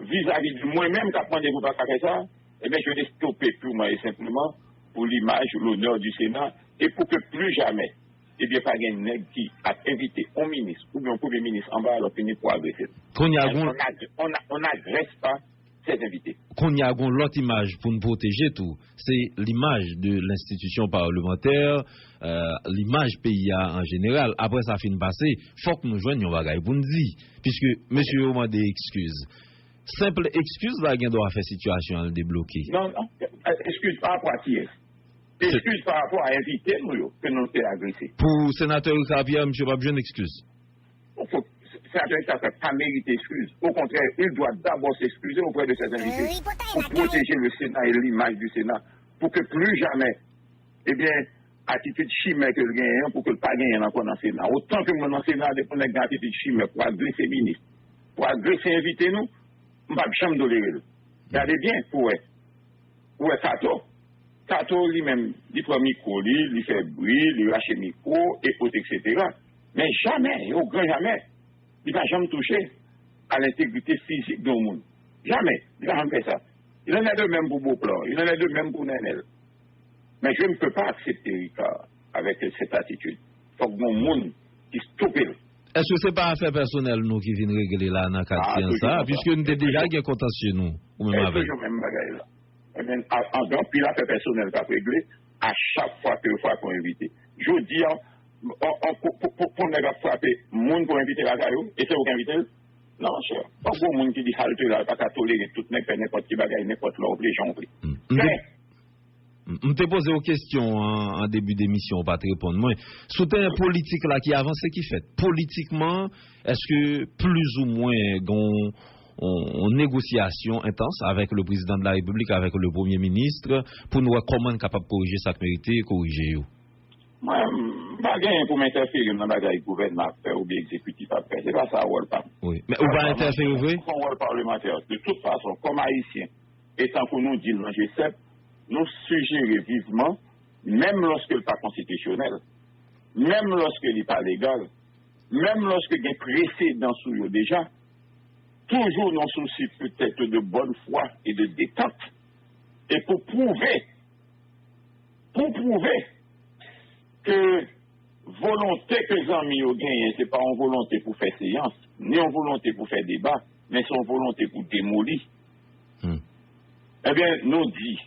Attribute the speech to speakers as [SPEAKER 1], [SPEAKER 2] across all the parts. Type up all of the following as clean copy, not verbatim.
[SPEAKER 1] vis-à-vis de moi-même qui a demandé pour pas faire ça, eh bien, je l'ai stoppé purement et simplement pour l'image, l'honneur du Sénat, et pour que plus jamais, eh bien, pas un nègre qui a invité un ministre ou bien un premier ministre en bas alors qu'il n'est pas agressé. On n'agresse pas ces invités.
[SPEAKER 2] Qu'on y a l'autre image pour nous protéger tout, c'est l'image de l'institution parlementaire, l'image pays en général. Après ça fin passé, faut que nous joignions bagaille pour nous dire, puisque monsieur Oman des excuses. Simple excuse là qui doit faire situation à débloquer.
[SPEAKER 1] Non, excuse par rapport à qui est. Excuse par rapport à inviter nous que nous sommes agressés.
[SPEAKER 2] Pour sénateur Xavier, monsieur pas besoin d'excuses.
[SPEAKER 1] Sénateur Xavier n'a pas mérité excuse. Au contraire, il doit d'abord s'excuser auprès de ses invités pour protéger le Sénat et l'image du Sénat, pour que plus jamais, eh bien, attitude chimère que le gagne, pour que le pas gagne encore dans le Sénat. Autant que moi dans le Sénat, dépend de l'attitude chimère pour agresser les ministres, pour agresser inviter nous, je ne vais pas chambre de l'éreux. Regardez bien, pour Sato. Sato lui-même, il prend micro, il fait bruit, il lâche micro, écoute, etc. Mais jamais, au grand jamais, il ne va jamais toucher à l'intégrité physique de monde. Jamais. Il ne va jamais faire ça. Il en a de même pour Beauplan, il en a de même pour Nenel. Mais je ne peux pas accepter Ricard avec cette attitude. Il faut que mon monde qui stoppe.
[SPEAKER 2] Est-ce que ce n'est pas affaire personnelle nous qui viennent régler là dans le cadre de ça, puisque nous avons déjà des contentieux nous, ou même avec.
[SPEAKER 1] Toujours même bagaille là. En dehors, puis l'affaire personnelle qui a réglé à chaque fois qu'on invite. Je dis, pour ne pas frapper, monde pour inviter la caillou, et c'est vous qui invitez. Non, cher. Pas beaucoup de monde qui dit halte là, pas qu'à tolérer tout n'importe qui bagaille, n'importe l'autre, les gens pris.
[SPEAKER 2] Je te pose une question en début d'émission, pas te répondre. Moi, soutien politique là qui avance, qui fait politiquement, est-ce que plus ou moins en négociation intense avec le président de la République, avec le Premier ministre, pour nous voir comment on est capable de corriger ça mérité, corriger yo?
[SPEAKER 1] Moi, je ne vais pas pour m'interférer dans le gouvernement ou bien exécutif à faire. C'est pas ça, rôle pas.
[SPEAKER 2] Oui, mais on va interférer, oui?
[SPEAKER 1] Son rôle parlementaire. De toute façon, comme haïtien, étant que nous dit dans le G7, nous suggérons vivement, même lorsque le pas constitutionnel, même lorsque il n'est pas légal, même lorsque il y a précédent sous eux déjà, toujours dans souci peut-être de bonne foi et de détente, et pour prouver que volonté que les amis ont gagné, ce n'est pas en volonté pour faire séance, ni en volonté pour faire débat, mais c'est en volonté pour démolir. Eh bien, nous dit,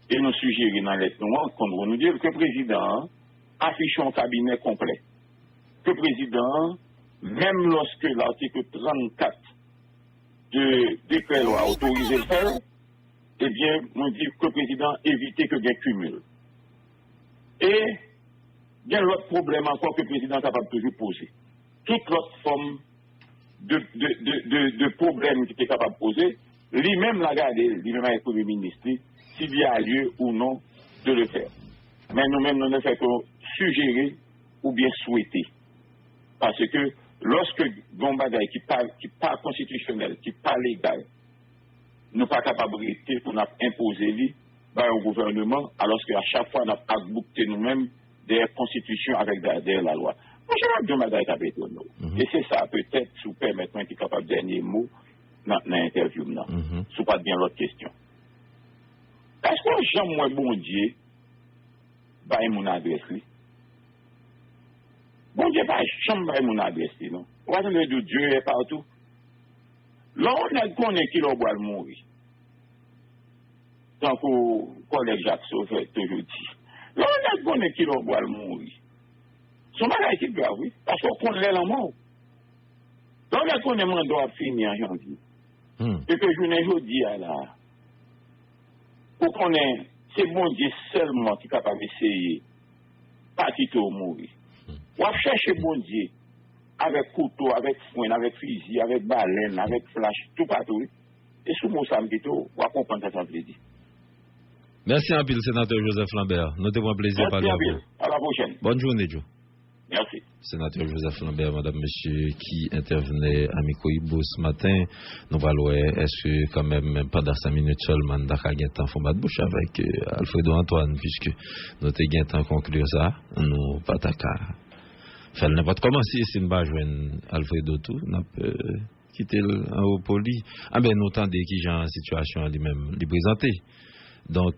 [SPEAKER 1] et nous suggérons dans les noms, qu'on nous dit que le président affiche un cabinet complet. Que le président, même lorsque l'article 34 de décret loi autorise le faire, eh bien, nous dit que le président évite que bien cumul. Et il y a l'autre problème encore que le président est capable de toujours poser. Toute l'autre forme de problème qu'il est capable de poser, lui-même l'a gardé, lui-même avec le Premier ministre, s'il y a lieu ou non de le faire. Mais nous-mêmes, nous ne faisons que suggérer ou bien souhaiter. Parce que lorsque Gombagaï, qui pas constitutionnel, qui pas légal, nous pas capables de pour nous imposer lui, au gouvernement, alors qu'à chaque fois, nous avons boucté nous-mêmes des constitutions avec derrière la loi. Moi, je vais Gombagaï qui a été Et c'est ça, peut-être, si vous permettez, qui est capable de dernier mot dans l'interview. Si vous pas bien l'autre question. Est-ce que j'aime moins bon Dieu, mon adresse, lui? Bon Dieu, j'aime mon adresse, non? Vous voyez que Dieu est partout. Là, on a connu qui l'on doit mourir. Tant que le collègue Jacques Sauvé toujours dit. Là, on a connu qui l'on doit mourir. Son bagage est grave, oui, parce qu'on connaît la mort. Là, on a connu mon doit finir en janvier. Et que je n'ai dit à la. Pour qu'on ait, c'est bon Dieu seulement qui est capable d'essayer, pas quitter mourir. On va chercher bon Dieu avec couteau, avec foin, avec fusil, avec baleine, avec flash, tout partout. Et sous mon samedito, on va comprendre ça veut dire.
[SPEAKER 2] Merci un peu, sénateur Joseph Lambert. Nous avons un plaisir de parler à vous.
[SPEAKER 1] À la prochaine.
[SPEAKER 2] Bonne journée, Joe.
[SPEAKER 1] Merci.
[SPEAKER 2] Sénateur Joseph Lambert, madame, monsieur, qui intervenait à Mikoïbo ce matin. Nous allons est-ce que quand même, pendant 5 minutes seulement, nous avons un temps format de bouche avec Alfredo Antoine, puisque nous avons un temps conclure ça, nous pas ta faire n'importe comment si nous ne pas joindre Alfredo tout, quitter en haut poli. Ah ben, nous entendons qui j'ai en situation lui-même, lui présenter. Donc,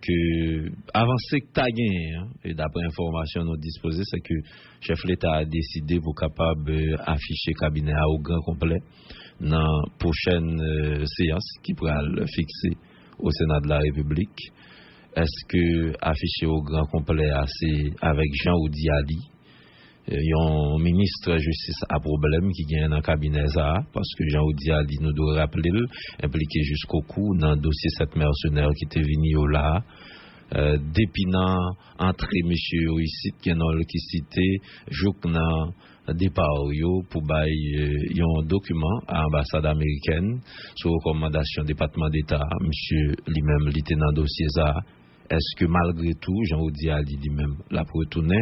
[SPEAKER 2] avancé que tu as gagné, hein, et d'après l'information nous disposée, c'est que le chef de l'État a décidé pour capable afficher le cabinet au grand complet dans la prochaine séance qui pourra le fixer au Sénat de la République. Est-ce que afficher au grand complet assez avec Jean-Oudi Ali, un ministre de justice à problème qui gagne dans le cabinet ça, parce que Jean-Oudi Ali nous doit rappeler, impliqué jusqu'au cou dans le dossier 7 mercenaires qui était venu là, dépinant entrée monsieur ici, qui est dans le qui cité, joukna départ yo pour bailler un document à l'ambassade américaine sur recommandation du département d'État, monsieur lui-même lieutenant dossier ça. Est-ce que malgré tout, Jean-Oudi Ali lui-même l'a retourné,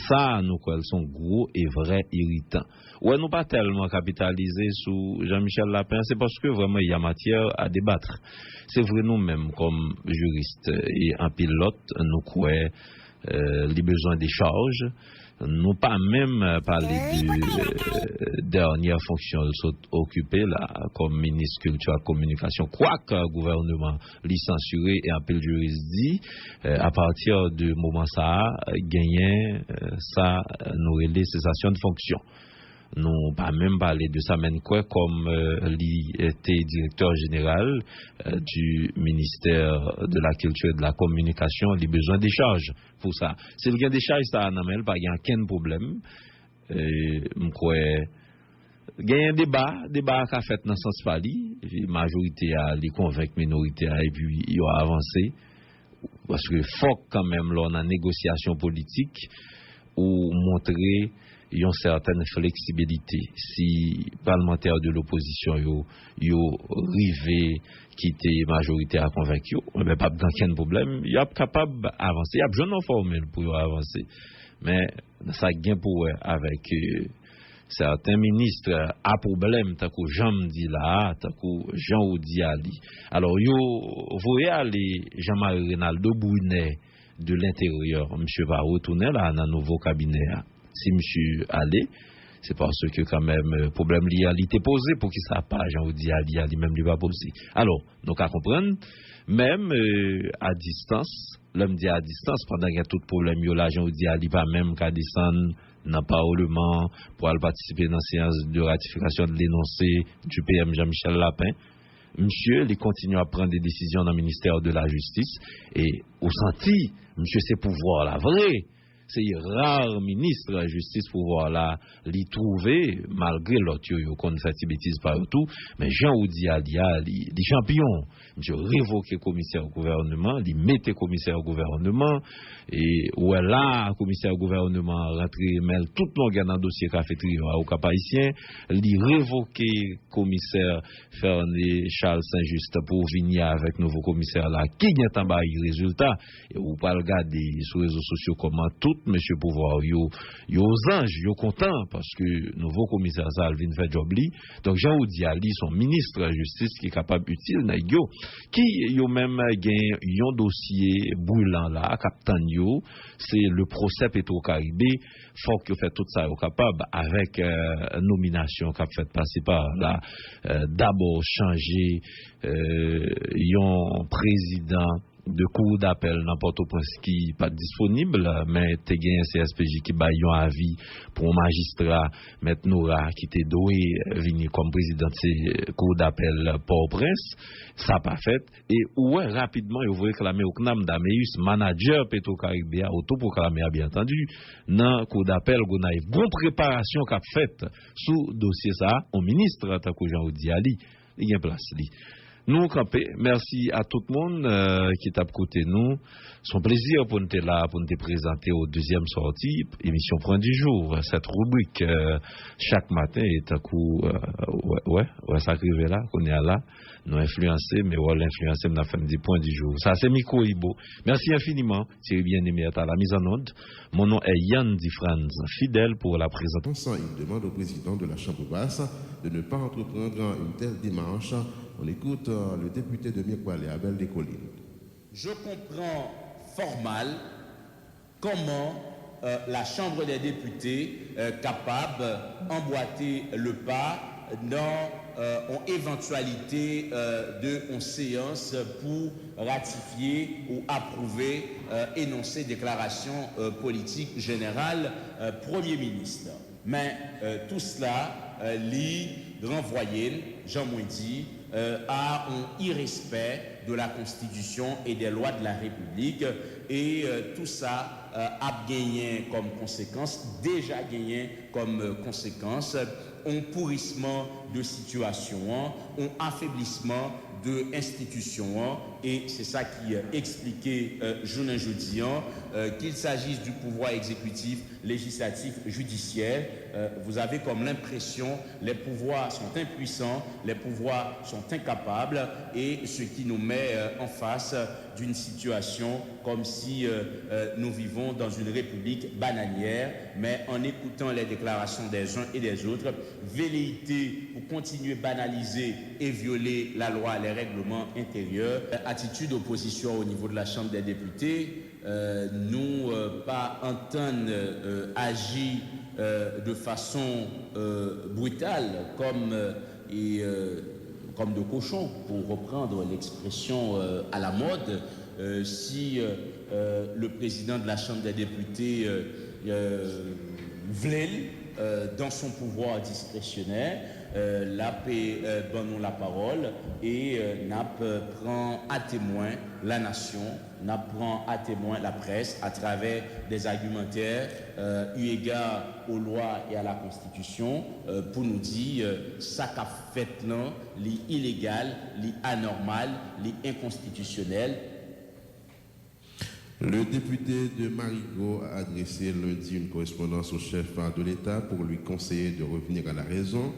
[SPEAKER 2] ça nous quoi sont gros et vrai irritants. Ouais, nous pas tellement capitalisé sur Jean-Michel Lapin, c'est parce que vraiment il y a matière à débattre. C'est vrai nous-mêmes comme juristes et en pilote, nous croyons les besoins des charges. Nous pas même parlé de dernière fonction occupée là comme ministre culture et communication, quoique le gouvernement l'y censuré et un peu le juriste dit à partir du moment ça gagner ça nous relève cessation de fonction. Nous pas même parlé de ça même quoi comme il était directeur général du ministère de la culture et de la communication, il a besoin des charges pour ça. C'est le gain des charges ça n'a pas aucun problème. Je crois il y a un débat qu'a fait dans ce sens pali, majorité a les convaincre minorité a et puis il a avancé parce que faut quand même là dans négociation politique ou montrer une certaine flexibilité. Si parlementaires de l'opposition yo rivé quitter majorité à convaincre, ben pas aucun problème, il y a capable avancer, il y a besoin de formule pour avancer. Mais ça gain pour avec certains ministres à problème tant que Jean dit là, tant que Jean-Oudi Ali. Alors vous voyez aller Jean-Marie Renaldo Brunet de l'intérieur, monsieur va retourner là dans nouveau cabinet. Si monsieur allait, c'est parce que quand même problème lié à l'ité posé pour qu'il ça pas Jean-Oudi Ali même lui va poser. Alors, nous qu'à comprendre même à distance, l'homme dit à distance pendant qu'il y a tout problème yo là Jean-Oudi Ali pas même qu'à descendre dans parlement pour aller participer dans séance de ratification de l'énoncé du PM Jean-Michel Lapin. Monsieur, il continue à prendre des décisions dans le ministère de la Justice et au senti, monsieur ses pouvoirs là vrai. C'est rare ministre de la justice pour voir là l'y trouver malgré l'autre yo qu'on fait des bêtises partout mais Jean-Oudi Ali les champions monsieur révoquer commissaire au gouvernement il mettait commissaire au gouvernement et où là commissaire au gouvernement rentrer mêle tout longueur dans dossier cafétéria au Cap Haïtien il révoquer commissaire Ferné Charles Saint-Just pour venir avec nouveau commissaire là qui gagne en bas résultat et ou pas regarder sur les réseaux sociaux comment tout monsieur pouvoir yo aux anges yo content parce que nouveau commissaire Salvin fait job li donc Jean-Oudi Ali son ministre de la justice qui est capable utile na yo qui yo même gain un dossier brûlant là capitaine yo c'est le procès Petro-Caribé faut que fait tout ça yo capable avec nomination qu'a fait passer par là d'abord changer un président de cour d'appel dans Port-au-Prince qui pas disponible mais te gen CSPJ qui ba yon avis pour un magistrat Maître Nora qui te doué venir comme président de cour d'appel Port-au-Prince ça pas fait et ouais rapidement il voulait réclamer au CNAM d'Ameus manager Petro-Caribé autoproclamé bien entendu dans cour d'appel gonaïf bon préparation qu'a fait sous dossier ça au ministre tant que Jean-Oudi Ali il y a place li. Nous camper, merci à tout le monde qui t'a côté nous. Son plaisir pour nous là, pour nous présenter au deuxième sortie, émission Point du jour. Cette rubrique chaque matin est un coup, ça arrive là, qu'on est là, nous influencer, mais on l'influencer, on a fait des points du jour. Ça c'est Miko Ibo. Merci infiniment, Thierry bien-aimé à la mise en onde. Mon nom est Yann Difranz, fidèle pour la présentation.
[SPEAKER 3] Il demande au président de la Chambre basse de ne pas entreprendre une telle démarche. On écoute le député de Mirepoix, Abel Descollines.
[SPEAKER 4] Je comprends fort mal comment la Chambre des députés capable d'emboîter le pas dans en éventualité de séance pour ratifier ou approuver énoncer déclaration politique générale Premier ministre. Mais tout cela lit renvoyé, Jean Mouidi, à un irrespect de la Constitution et des lois de la République, et tout ça a gagné comme conséquence, déjà gagné comme conséquence, un pourrissement de situation, un affaiblissement de institutions, et c'est ça qui expliquait jeudi qu'il s'agisse du pouvoir exécutif, législatif, judiciaire. Vous avez comme l'impression les pouvoirs sont impuissants, les pouvoirs sont incapables, et ce qui nous met en face d'une situation comme si nous vivons dans une république bananière. Mais en écoutant les déclarations des uns et des autres, velléité pour continuer à banaliser et violer la loi, les règlements intérieurs, attitude d'opposition au niveau de la Chambre des députés, nous pas entendre agir de façon brutale comme de cochon, pour reprendre l'expression à la mode. Si le président de la Chambre des députés voulait, dans son pouvoir discrétionnaire, l'AP donne la parole et NAP prend à témoin la nation, NAP prend à témoin la presse à travers des argumentaires eu égard aux lois et à la Constitution pour nous dire ça qu'a fait là, l'illégal, l'anormal, l'inconstitutionnel.
[SPEAKER 3] Le député de Marigot a adressé lundi une correspondance au chef de l'État pour lui conseiller de revenir à la raison.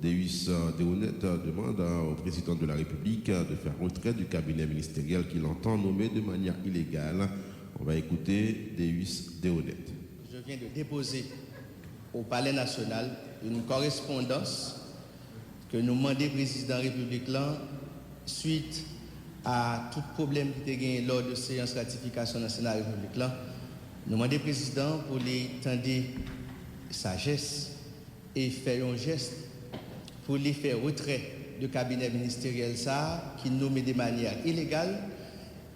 [SPEAKER 3] Deus Deonet demande au président de la République de faire retrait du cabinet ministériel qu'il entend nommer de manière illégale. On va écouter Deus Deonet.
[SPEAKER 5] Je viens de déposer au Palais national une correspondance que nous demandons au président de la République là, suite à tout problème qui était gagné lors de séance ratification nationale de la République là. Nous demandons au président pour les tendre sagesse et faire un geste pour les faire retrait du cabinet ministériel ça, qui nomme de manière illégale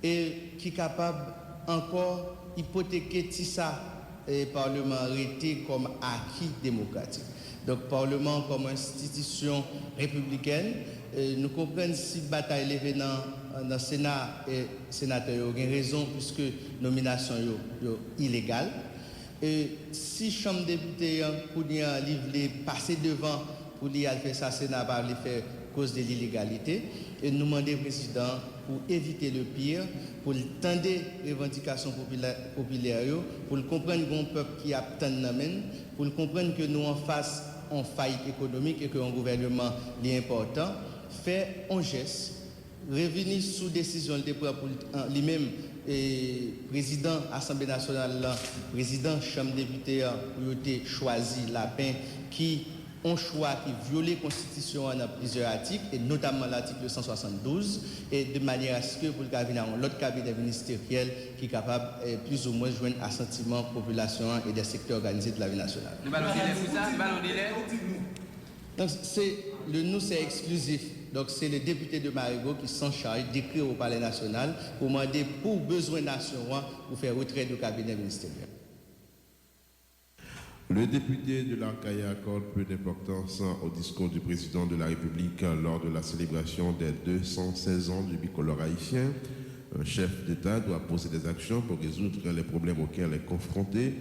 [SPEAKER 5] et qui est capable encore hypothéquer tout ça et Parlement arrêté comme acquis démocratique. Donc Parlement comme institution républicaine, nous comprenons si bataille levée dans le Sénat et sénateur ont raison puisque nomination est illégale. Et si chambre député pour livrer passer devant pour lui faire ça, Sénat va le faire cause de l'illégalité, et nous demandons au président pour éviter le pire, pour tendre les revendications populaires, pour comprendre qu'on peuple qui a tant d'amène, pour comprendre que nous en face en faillite économique et que un gouvernement est important, fait un geste, revenir sous décision de pour lui-même et président Assemblée nationale, président Chambre des députés, pour choisi la peine qui un choix qui viole la Constitution dans plusieurs articles, et notamment l'article 172, et de manière à ce que pour le cabinet, l'autre cabinet ministériel qui est capable plus ou moins de joindre assentiment population et des secteurs organisés de la vie nationale. Donc c'est exclusif. Donc c'est le député de Marigot qui s'en charge d'écrire au Palais national pour demander pour besoin nation pour faire retrait du cabinet ministériel.
[SPEAKER 3] Le député de l'Arcaïa accorde peu d'importance au discours du président de la République lors de la célébration des 216 ans du bicolore haïtien. Un chef d'État doit poser des actions pour résoudre les problèmes auxquels est confronté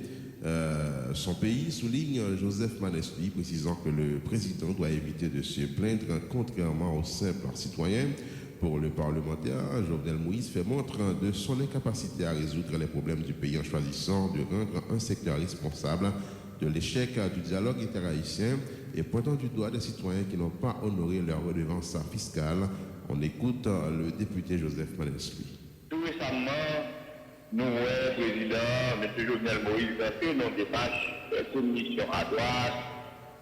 [SPEAKER 3] son pays, souligne Joseph Manestui, précisant que le président doit éviter de se plaindre contrairement aux simples citoyens. Pour le parlementaire, Jovenel Moïse fait montre de son incapacité à résoudre les problèmes du pays en choisissant de rendre un secteur responsable de l'échec du dialogue interhaïtien et pointant du doigt des citoyens qui n'ont pas honoré leur redevance fiscale. On écoute le député Joseph Manestui.
[SPEAKER 1] Tout récemment, nous, le président, M. Jovenel Moïse, fait nos démarches, soumission à droite,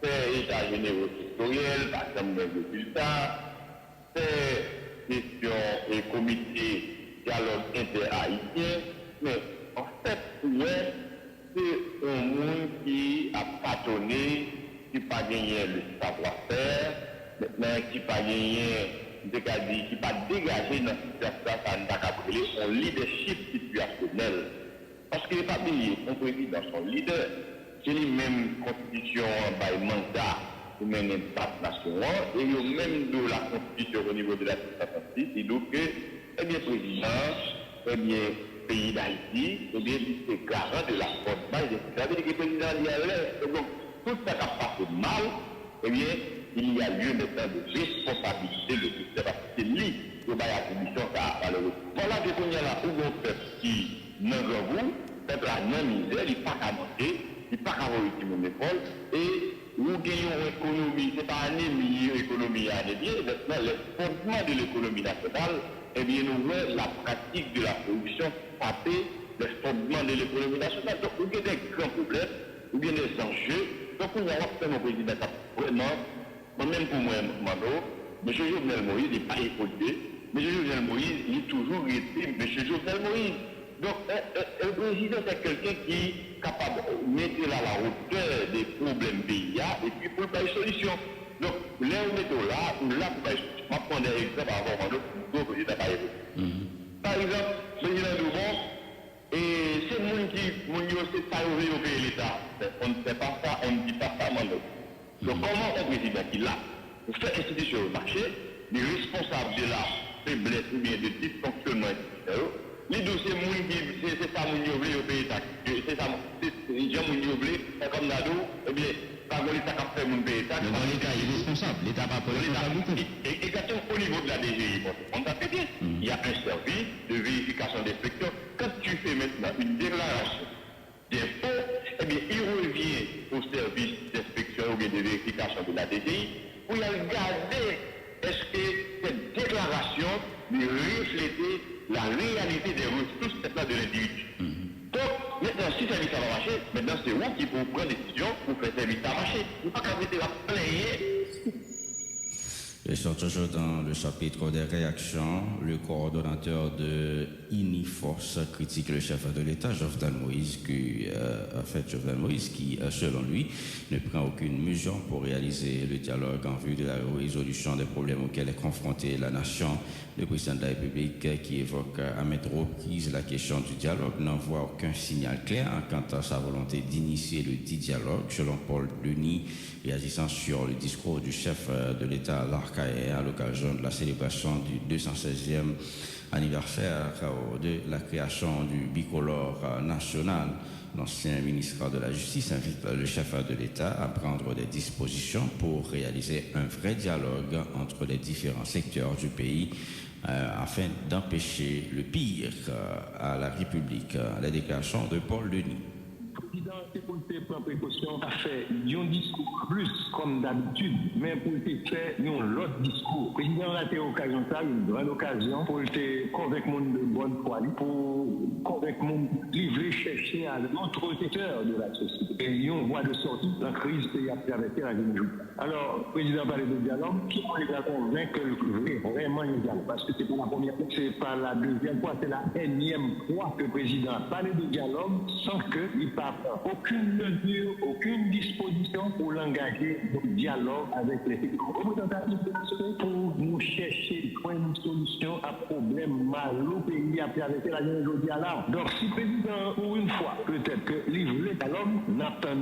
[SPEAKER 1] fait état généraux sectoriel, par exemple, des résultats, fait question et comité dialogue interhaïtien, mais en fait, c'est un monde qui a pâtonné, qui n'a pas gagné le savoir-faire, maintenant
[SPEAKER 6] qui pas dégagé dans un leadership situationnel. Parce qu'il n'est pas payé, son président, son leader, c'est lui-même constitution par mandat, ou même impact national, et il y a même de la constitution au niveau de la 66, et donc, eh bien, président, eh bien, pays d'Haïti, eh bien, c'est garant de la force base. Ça veut dire que le président y a l'air. Donc, tout ça qui a passé mal, eh bien, il y a lieu maintenant de responsabilité de tout ça, parce que c'est lui qui a l'attribution à le voilà, que qu'on y a là, où on fait qui n'a pas vous, peut-être la non-misère, il n'est pas qu'à monter, il n'est pas qu'à avoir une mon école, et nous gagnons l'économie, ce n'est pas un ennemi, l'économie à bien, maintenant, le fondement de l'économie nationale, eh bien, nous voyons la pratique de la production frapper le fondement de l'économie nationale. Donc, nous avons des grands problèmes, ou bien des enjeux. Donc, nous avons fait mon président vraiment, moi-même pour moi, M. Jovenel Moïse n'est pas écouté. M. Jovenel Moïse, il est toujours été M. Jovenel Moïse. Donc, un président, c'est quelqu'un qui est capable de mettre à la hauteur des problèmes pays et puis pour faire une solution. Donc, là, on est là, pour faire une solution. Je vais prendre un exemple avant d'autres présidents par exemple. Par exemple, le président Doubon, et c'est le monde qui, c'est pas au pays l'État. On ne fait pas ça, on ne dit pas ça, Mando. Donc, comment un président qui l'a, pour faire institution au marché, les responsables de la faiblesse ou bien de dysfonctionnement institutionnel, les dossiers, c'est ça, mon au pays, c'est ça, c'est gens mon comme Nado, eh bien, par l'État qui a fait mon pays.
[SPEAKER 7] L'État est responsable, l'État n'a pas de responsabilité.
[SPEAKER 6] Exactement, au niveau de la DGI, on t'a fait bien. Il y a un service de vérification d'inspection. Quand tu fais maintenant une déclaration d'impôt, eh bien, il revient au service d'inspection ou bien de vérification de la DGI pour y regarder est-ce que cette déclaration lui reflète la réalité des ressources de l'individu. Donc, maintenant, si ça va marcher, maintenant c'est vous qui vous prendre des décisions pour faire service à marcher. Vous ne pouvez pas mettre la plainte.
[SPEAKER 7] Je suis toujours dans le chapitre des réactions. Le coordonnateur de INIFORCE critique le chef de l'État, Jovenel Moïse, qui, selon lui, ne prend aucune mesure pour réaliser le dialogue en vue de la résolution des problèmes auxquels est confrontée la nation. Le président de la République, qui évoque à maintes reprises la question du dialogue, n'envoie aucun signal clair quant à sa volonté d'initier le dit dialogue, selon Paul Denis, réagissant sur le discours du chef de l'État à l'occasion de la célébration du 216e anniversaire de la création du bicolore national. L'ancien ministre de la Justice invite le chef de l'État à prendre des dispositions pour réaliser un vrai dialogue entre les différents secteurs du pays afin d'empêcher le pire à la République. La déclaration de Paul Denis.
[SPEAKER 8] Le président, c'est pour prendre précaution à faire un discours plus comme d'habitude, mais pour faire un autre discours. Le président a été occasion ça, une grande occasion pour convaincre le monde de bonne foi, pour convaincre le monde livrer, chercher à l'autre secteur de la société. Et il y a une voie de sortie de la crise qui a traversé la jeune. Alors, le président parlait de dialogue, qui on les a convaincre que vraiment un dialogue, parce que c'est pas la première fois, c'est pas la deuxième fois, c'est la énième fois que le président a parlé de dialogue sans qu'il parle aucune mesure, aucune disposition pour l'engager dans le dialogue avec les représentatifs pour nous chercher une solution à problème mal au pays à traverser la jeune aujourd'hui à l'art. Donc, si le président, pour une fois, peut-être que livrer dialogue, n'attend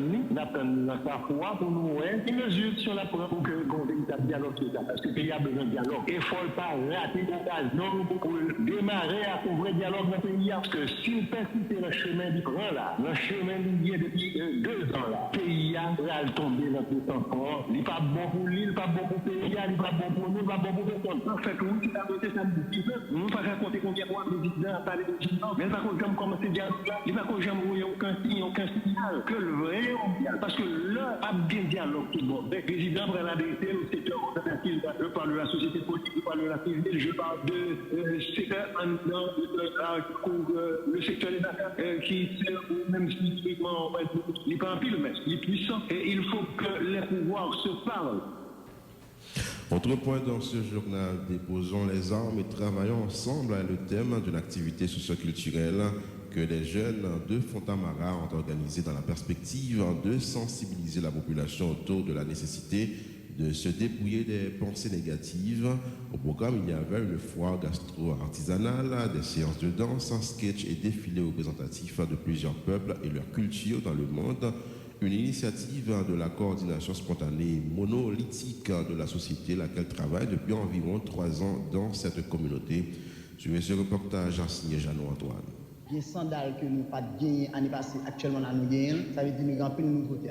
[SPEAKER 8] pas foi pour nous, une mesure sur la preuve pour que le véritable dialogue soit là. Parce que le pays a besoin de dialogue. Il ne faut pas rater l'occasion pour démarrer à un vrai dialogue dans le pays. Parce que s'il persiste le chemin du grand là, le chemin du depuis 2 ans là, le pays a tombé dans tout temps fort. Il n'est pas bon pour lui, il n'est pas bon pour le pays, il n'est pas bon pour nous, il n'est pas bon pour personne. En fait, oui, qui t'a voté samedi, nous ne pouvons pas raconter combien de fois le président a parlé de Chine, mais il ne va pas jamais commencer dialogue là, il ne va pas jamais aucun signal que le vrai mondial. Parce que là, il y a bien dialogue tout le monde. Le président va l'adresser au secteur alternatif, je parle de la société politique, je parle de la civile, je parle de secteur le secteur des affaires qui sert même spécifiquement, il n'est pas un pile, mais il est puissant et il faut que les pouvoirs se parlent.
[SPEAKER 3] Autre point dans ce journal, déposons les armes et travaillons ensemble est le thème d'une activité socio-culturelle que les jeunes de Fontamara ont organisé dans la perspective de sensibiliser la population autour de la nécessité de se dépouiller des pensées négatives. Au programme, il y avait une foire gastro-artisanale, des séances de danse, sketch et défilés représentatifs de plusieurs peuples et leurs cultures dans le monde. Une initiative de la coordination spontanée monolithique de la société, laquelle travaille depuis environ 3 ans dans cette communauté. Suivez ce reportage signé Jeannot Antoine.
[SPEAKER 9] Les sandales que nous pas gagné l'année passée, actuellement nous gagnons, ça veut dire que nous avons plus de nouveautés.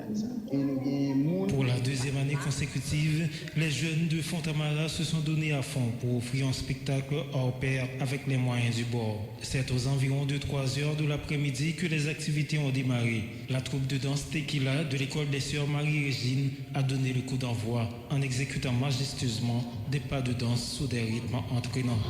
[SPEAKER 10] Pour la 2e année consécutive, les jeunes de Fontamara se sont donnés à fond pour offrir un spectacle hors pair avec les moyens du bord. C'est aux environs de 3 heures de l'après-midi que les activités ont démarré. La troupe de danse Tequila de l'école des sœurs Marie-Régine a donné le coup d'envoi en exécutant majestueusement des pas de danse sous des rythmes entraînants.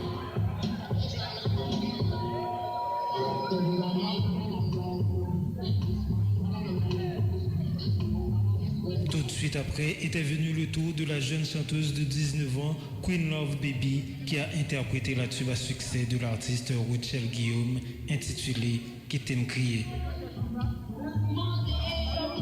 [SPEAKER 10] Tout de suite après était venu le tour de la jeune chanteuse de 19 ans, Queen Love Baby, qui a interprété la tube à succès de l'artiste Ruchel Guillaume, intitulée « Qui t'aime crier ».